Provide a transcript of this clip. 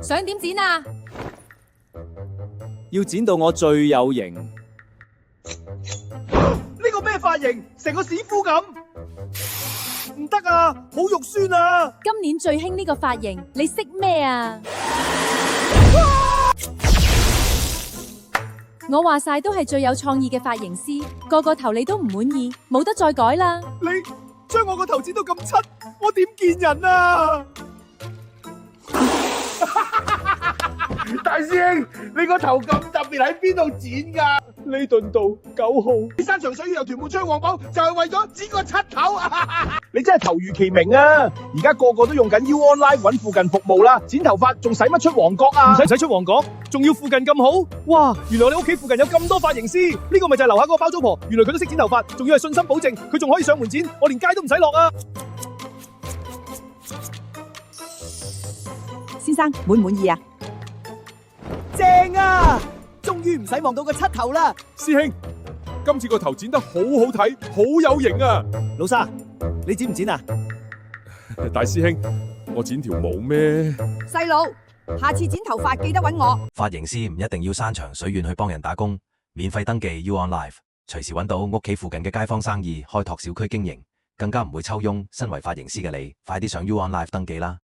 想點剪啊？要剪到我最有型。呢個咩髮型？成個屎夫咁，唔得啊！好肉酸啊！今年最興呢個髮型，你識咩啊？我話晒都係最有創意嘅髮型師，個個頭你都唔滿意，冇得再改啦。你將我個頭剪到咁柒，我點見人啊？大師兄，你個頭咁特別，喺邊度剪噶？呢頓道9號。山長水遠由屯門出去旺角，就係為咗剪個柒頭。你真係頭如其名啊！而家個個都用緊 U Online 揾附近服務啦，剪頭髮仲使乜出旺角啊？唔使出旺角，仲要附近咁好。哇！原來你屋企附近有咁多髮型師，呢個咪就係樓下嗰個包租婆。原來佢都識剪頭髮，仲要係信心保證，佢仲可以上門剪，我連街都唔使落啊！先生滿唔滿意啊？正啊！終於唔使望到個柒頭啦！師兄，今次個頭剪得好好睇，好有型啊！老沙，你剪唔剪啊？大師兄，我剪條毛咩？細佬，下次剪頭髮記得揾我。髮型師唔一定要山長水遠去幫人打工，免費登記 U On Live， 隨時揾到屋企附近嘅街坊生意，開拓小區經營，更加唔會抽佣。身為髮型師嘅你，快啲上 U On Live 登記啦！